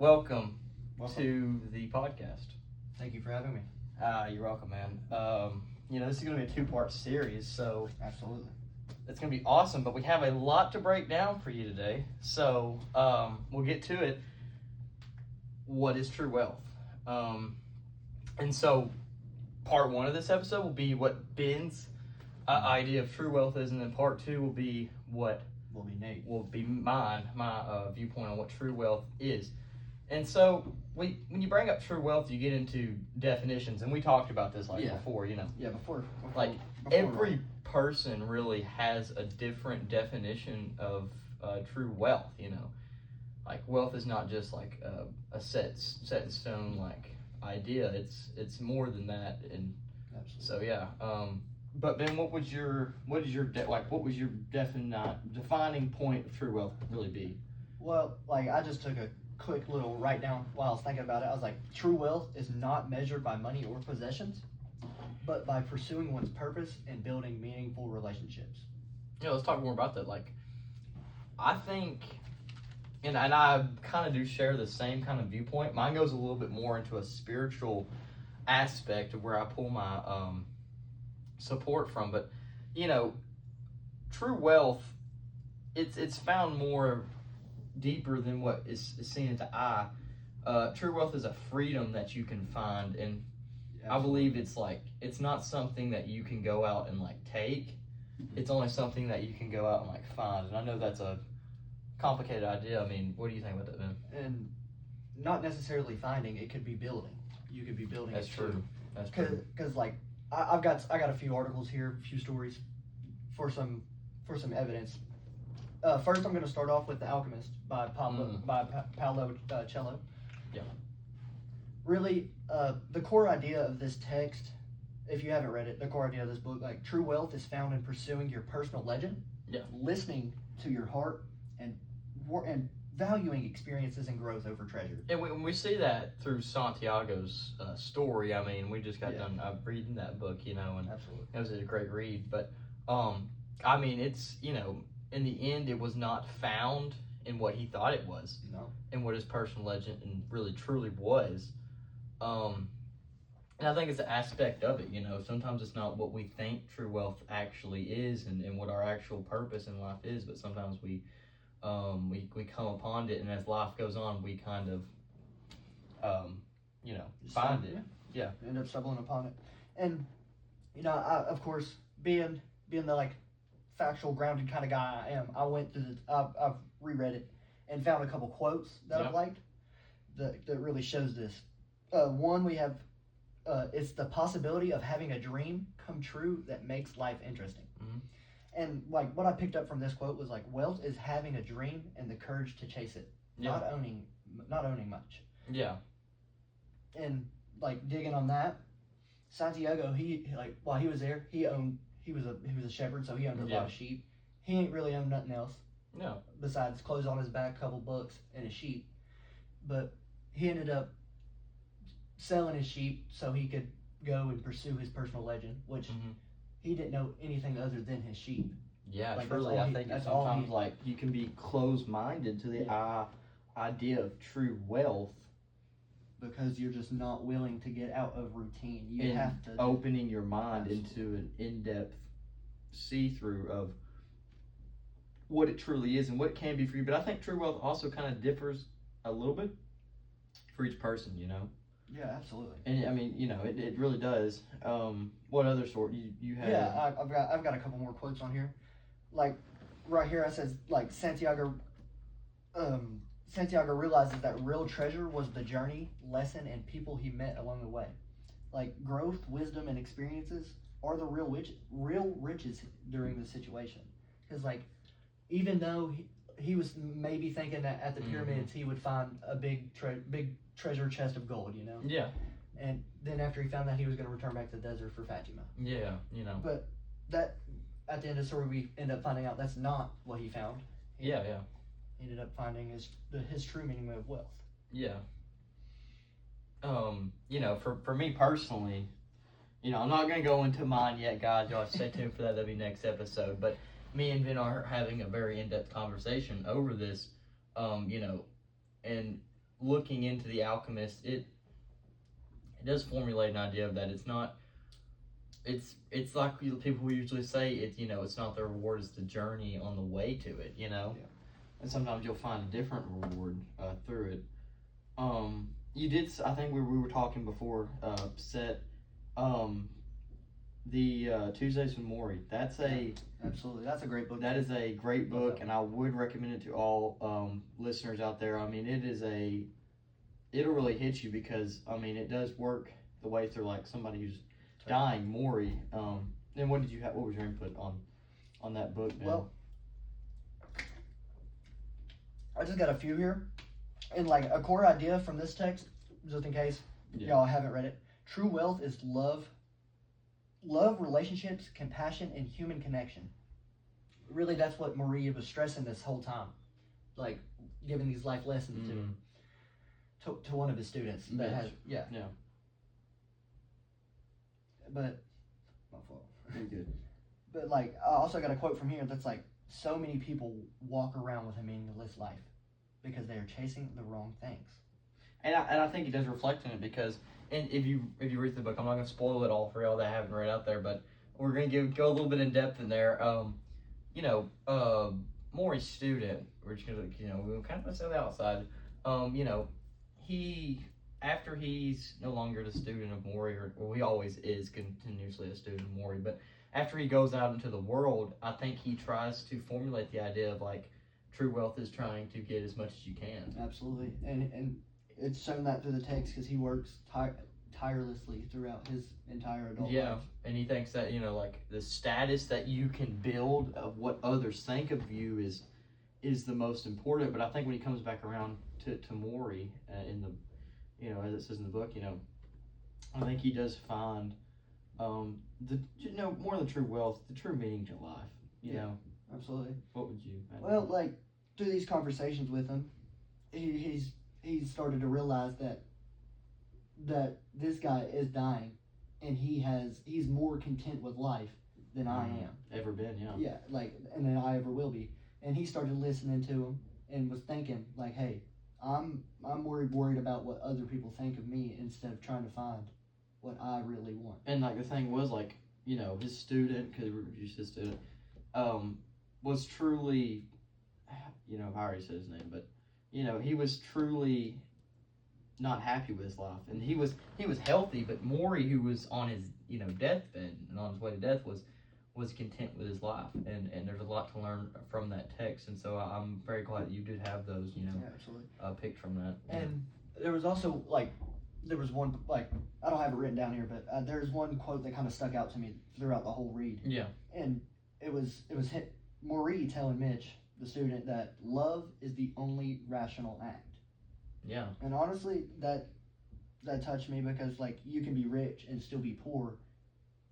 welcome to the podcast. Thank you for having me. You're welcome, man. This is going to be a two-part series, so Absolutely. it's going to be awesome, but we have a lot to break down for you today. So we'll get to it. What is true wealth? And so part one of this episode will be what Ben's idea of true wealth is, and then part two will be what will be my viewpoint on what true wealth is. And so when you bring up true wealth, you get into definitions, and we talked about this before, before every person really has a different definition of true wealth. Like wealth is not just like a set in stone idea. It's more than that. And Absolutely. so but Ben, what was your defining point of true wealth really be? Well, I just took a quick little write down while I was thinking about it. I was like, true wealth is not measured by money or possessions, but by pursuing one's purpose and building meaningful relationships. Yeah, let's talk more about that. I think, and I kind of do share the same kind of viewpoint. Mine goes a little bit more into a spiritual aspect of where I pull my support from. But true wealth, it's found more deeper than what is seen at the eye. True wealth is a freedom that you can find, and I believe it's not something that you can go out and take. It's only something that you can go out and find. And I know that's a complicated idea. I mean, what do you think about that, Ben? And not necessarily finding, it could be building. You could be building. That's it true. Too. That's true. Because I got a few articles here, a few stories for some evidence. First, I'm going to start off with The Alchemist by Paolo Coelho. Yeah. Really, the core idea of this text, if you haven't read it, the core idea of this book, true wealth is found in pursuing your personal legend, listening to your heart, and valuing experiences and growth over treasure. And we see that through Santiago's story. I mean, we just got done reading that book, and Absolutely. it was a great read. But I mean, it's in the end, it was not found in what he thought it was, and what his personal legend and really truly was. And I think it's an aspect of it. Sometimes it's not what we think true wealth actually is, and what our actual purpose in life is. But sometimes we come upon it, and as life goes on, we kind of find it. Yeah. End up stumbling upon it. And I, of course, being the factual grounded kind of guy I am, I went through I've reread it and found a couple quotes that I've liked that really shows this. One, we have it's the possibility of having a dream come true that makes life interesting. Mm-hmm. And what I picked up from this quote was wealth is having a dream and the courage to chase it, not owning much. Yeah. And digging on that, Santiago, he while he was there, he was a shepherd, so he owned a lot of sheep. He ain't really owned nothing else. No. Besides clothes on his back, couple books, and a sheep. But he ended up selling his sheep so he could go and pursue his personal legend, which he didn't know anything other than his sheep. Yeah, truly. I think sometimes you can be closed-minded to the idea of true wealth because you're just not willing to get out of routine. You have to opening your mind into an in-depth see-through of what it truly is and what it can be for you. But I think true wealth also kind of differs a little bit for each person. Yeah, absolutely. And I mean, it really does. What other sort you have? Yeah, I've got a couple more quotes on here. Right here, it says Santiago realizes that real treasure was the journey, lesson, and people he met along the way. Growth, wisdom, and experiences are the real riches during the situation. Because even though he was maybe thinking that at the pyramids he would find a big treasure chest of gold, Yeah. And then after he found that, he was going to return back to the desert for Fatima. Yeah, But that, at the end of the story, we end up finding out that's not what he found. He ended up finding his true meaning of wealth. Yeah. For me personally, I'm not going to go into mine yet, guys. Y'all stay tuned for that. That'll be next episode. But me and Ben are having a very in-depth conversation over this, and looking into The Alchemist, it does formulate an idea of that it's not. It's like people usually say it's not the reward, it's the journey on the way to it. Yeah. And sometimes you'll find a different reward through it. You did. I think we were talking before. Set. The Tuesdays with Maury. Absolutely. That's a great book. That is a great book, and I would recommend it to all listeners out there. I mean, it'll really hit you because it does work the way through like somebody who's dying, Maury. And what did you have? What was your input on that book, Ben? Well, I just got a few here, and like a core idea from this text, just in case y'all haven't read it. True wealth is love, relationships, compassion, and human connection. Really, that's what Maria was stressing this whole time, like giving these life lessons to one of his students that has But my fault. You're good. But like, I also got a quote from here that's like, so many people walk around with a meaningless life because they are chasing the wrong things. And I think it does reflect on it because, and if you read the book, I'm not going to spoil it all for y'all that haven't read out there, but we're going to go a little bit in depth in there. Maury's student, which we kind of say the outside. He after he's no longer the student of Maury, he always is continuously a student of Maury, but after he goes out into the world, I think he tries to formulate the idea of like true wealth is trying to get as much as you can. Absolutely, and it's shown that through the text because he works tirelessly throughout his entire adult life. And he thinks that like the status that you can build of what others think of you is the most important. But I think when he comes back around to Maury in the as it says in the book, I think he does find more than true wealth, the true meaning to life. You know. Absolutely. What would you? Well, like through these conversations with him, he's started to realize that this guy is dying, and he's more content with life than I am. Ever been, yeah. Yeah, like, and then I ever will be. And he started listening to him and was thinking like, hey, I'm worried about what other people think of me instead of trying to find what I really want. And like the thing was like, his student, because we reduced his student, was truly, I already said his name, but he was truly not happy with his life, and he was healthy, but Maury, who was on his deathbed and on his way to death, was content with his life, and there's a lot to learn from that text, and so I'm very glad that you did have those absolutely picked from that. And there was also there was one, like, I don't have it written down here, but there's one quote that kind of stuck out to me throughout the whole read. Yeah. And it was Maury telling Mitch, the student, that love is the only rational act. Yeah. And honestly, that touched me because, like, you can be rich and still be poor.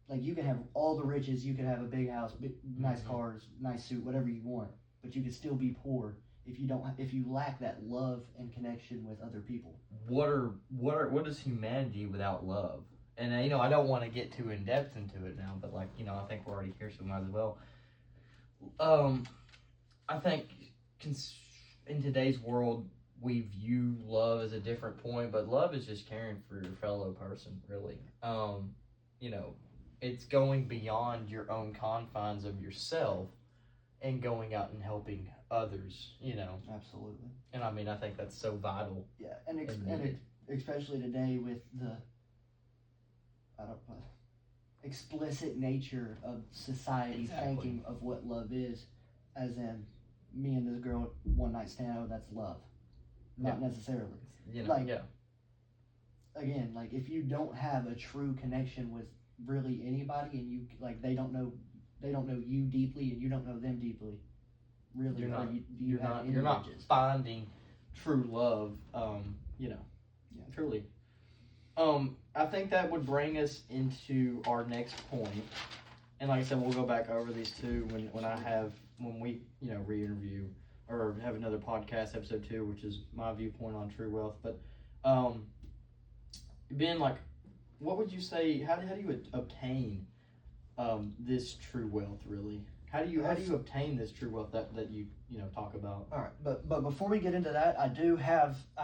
Like, you can have all the riches, you can have a big house, nice cars, nice suit, whatever you want, but you can still be poor if you lack that love and connection with other people. What is humanity without love? And I don't want to get too in depth into it now, but I think we're already here, so we might as well. I think in today's world we view love as a different point, but love is just caring for your fellow person, really. It's going beyond your own confines of yourself and going out and helping others, Absolutely. And I think that's so vital. Yeah, and especially today with the explicit nature of society thinking of what love is, as in me and this girl one night stand. Oh, that's love. Not necessarily. Again, like if you don't have a true connection with really anybody, and you they don't know you deeply, and you don't know them deeply. Really, you're not finding true love. Truly. I think that would bring us into our next point, and like I said, we'll go back over these two when we re-interview or have another podcast, episode 2, which is my viewpoint on true wealth. But Ben, what would you say? How do you obtain this true wealth? Really, How do you obtain this true wealth that you talk about? All right, but before we get into that, I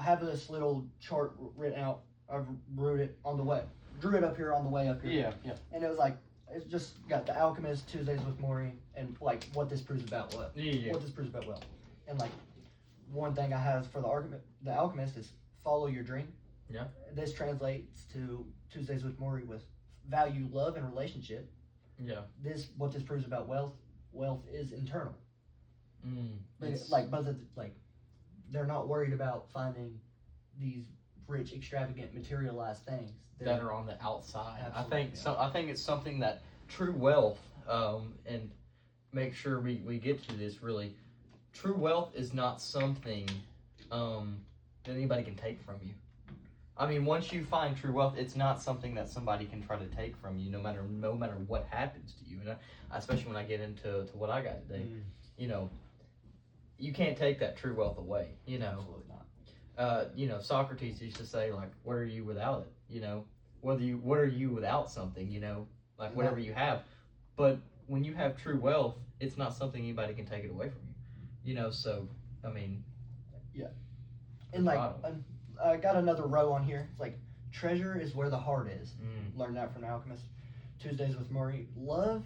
have this little chart written out. I've drew it up here on the way up here. Yeah. And it was like, it's just got The Alchemist, Tuesdays with Maury, and like what this proves about what. Yeah. What this proves about wealth. And like one thing I have for the Alchemist is follow your dream. Yeah. This translates to Tuesdays with Maury with value, love, and relationship. Yeah. What this proves about wealth is internal. It's Like they're not worried about finding these rich, extravagant, materialized things that are on the outside. Absolutely, I think it's something that true wealth, and make sure we get to this really. True wealth is not something that anybody can take from you. I mean, once you find true wealth, it's not something that somebody can try to take from you, no matter what happens to you. And especially when I get into what I got today, you can't take that true wealth away. Absolutely not. Socrates used to say, like, what are you without it? What are you without something? Like whatever you have. But when you have true wealth, it's not something anybody can take it away from you. So I mean, yeah. And like, I got another row on here. It's like, treasure is where the heart is. Learned that from Alchemist. Tuesdays with Maury. Love,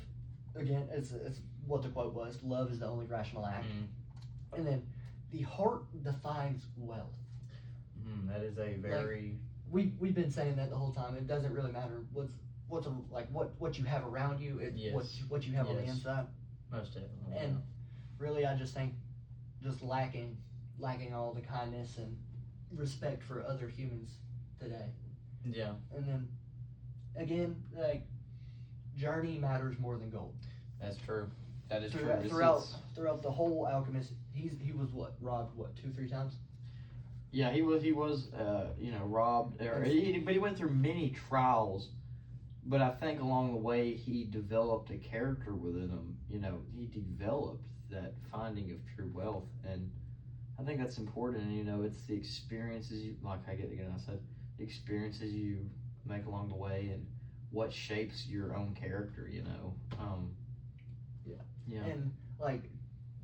again, it's what the quote was. Love is the only rational act. And then, the heart defines wealth. That is a very. We've been saying that the whole time. It doesn't really matter what you have around you. It's what you have on the inside. Most definitely. And really, I just think just lacking all the kindness and respect for other humans today. Yeah. And then again, like, journey matters more than gold. That's true. That is true. Throughout the whole Alchemist, he was robbed 2-3 times. Yeah, he was robbed, but he went through many trials. But I think along the way he developed a character within him. He developed that finding of true wealth, and I think that's important. It's the experiences the experiences you make along the way, and what shapes your own character. Yeah. And like,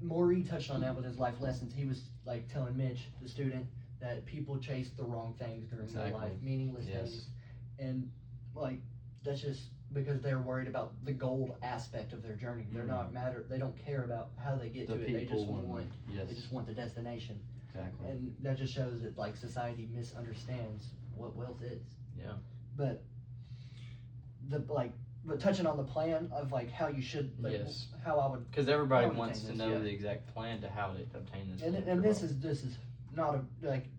Maury touched on that with his life lessons. He was like telling Mitch, the student, that people chase the wrong things during their life, meaningless things, and like, that's just because they're worried about the gold aspect of their journey. They're not they don't care about how they get to it. They just want the destination. Exactly. And that just shows that like society misunderstands what wealth is. Yeah. But but touching on the plan of like how you should, how I would, because everybody wants to know the exact plan to how to obtain this. And this is not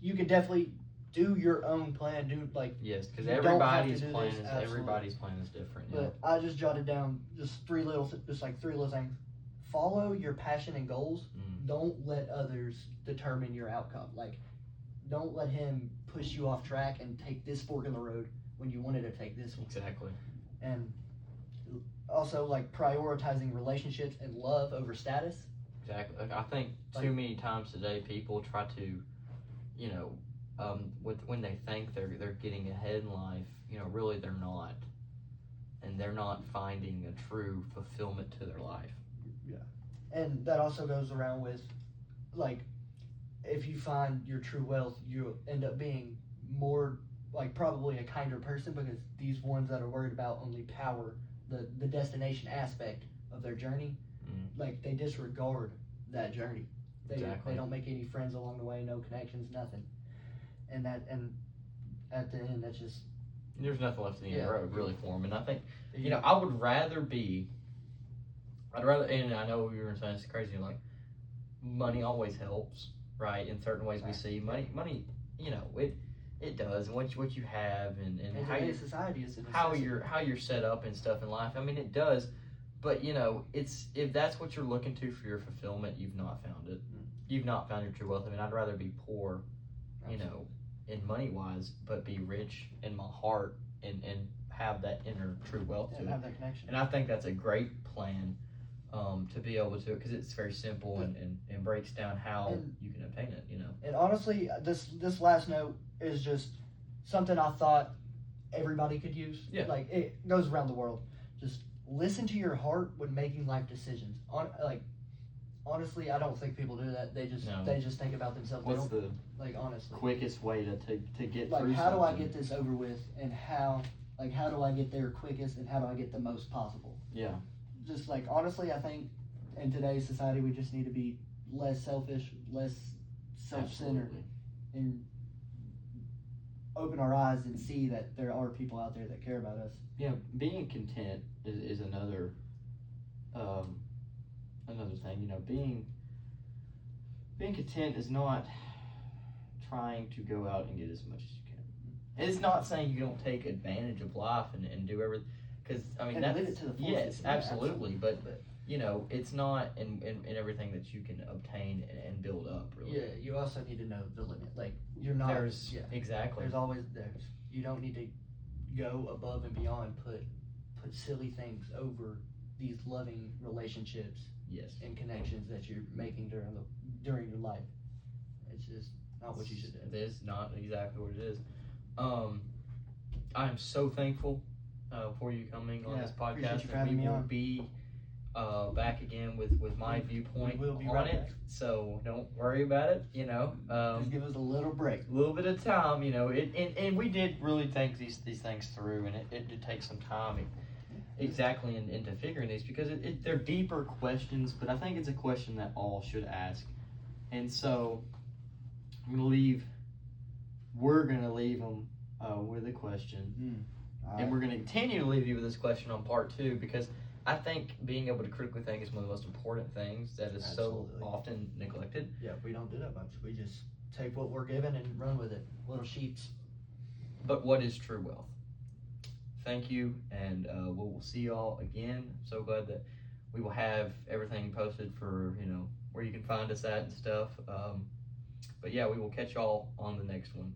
you can definitely do your own plan. Because everybody's plan is different. But I just jotted down just three little things. Follow your passion and goals. Don't let others determine your outcome. Like, don't let him push you off track and take this fork in the road when you wanted to take this one. Exactly. And also, like, prioritizing relationships and love over status. Exactly. I think too many times today people try to, when they think they're getting ahead in life, really they're not, and they're not finding a true fulfillment to their life. Yeah, and that also goes around with, like, if you find your true wealth, you end up being more, like, probably a kinder person, because these ones that are worried about only power, the destination aspect of their journey, like, they disregard that journey. They don't make any friends along the way, no connections, nothing. And at the end, that's just, there's nothing left in the road really for them. And I think, I would rather and I know you were saying it's crazy, like, money always helps, right? In certain ways we see money, it does, and what you have and how your society is, how you're set up and stuff in life. I mean, it does, but it's, if that's what you're looking to for your fulfillment, you've not found it. You've not found your true wealth. I mean, I'd rather be poor, in money wise, but be rich in my heart and have that inner true wealth to it. Have that connection. And I think that's a great plan to be able to, because it's very simple and breaks down how you can obtain it. And honestly, this last note is just something I thought everybody could use. Yeah. Like, it goes around the world. Just listen to your heart when making life decisions. Honestly, I don't think people do that. They just think about themselves. What's the honestly quickest way to get like through how do I something? get this over with, and how do I get there quickest, and how do I get the most possible? Yeah. Just honestly, I think in today's society we just need to be less selfish, less self-centered, Absolutely. and open our eyes and see that there are people out there that care about us. Yeah, being content is another another thing. Being content is not trying to go out and get as much as you can. It's not saying you don't take advantage of life and do everything, because And that's live it to the fullest. yes, Yeah, absolutely. But it's not in everything that you can obtain and build up. Really, Yeah, you also need to know the limit. You're not. There's Yeah, exactly. there's always you don't need to go above and beyond. Put silly things over these loving relationships Yes. and connections that you're making during your life. It's just not what you should do. It is not exactly what it is. I'm so thankful for you coming on this appreciate podcast, you for and having we me will on. be back again with my viewpoint We will be on right it. back. So don't worry about it. Just give us a little break. A little bit of time. And we did really think these things through, and it did take some time. Exactly, into figuring these, because they're deeper questions, but I think it's a question that all should ask. And so we're gonna leave them with a question, and we're gonna continue to leave you with this question on part 2, because I think being able to critically think is one of the most important things that is Absolutely. so often neglected. Yeah, we don't do that much. We just take what we're given and run with it. Little sheeps. But what is true wealth? Thank you, and we'll see y'all again. So glad that we will have everything posted for where you can find us at and stuff. But yeah, we will catch y'all on the next one.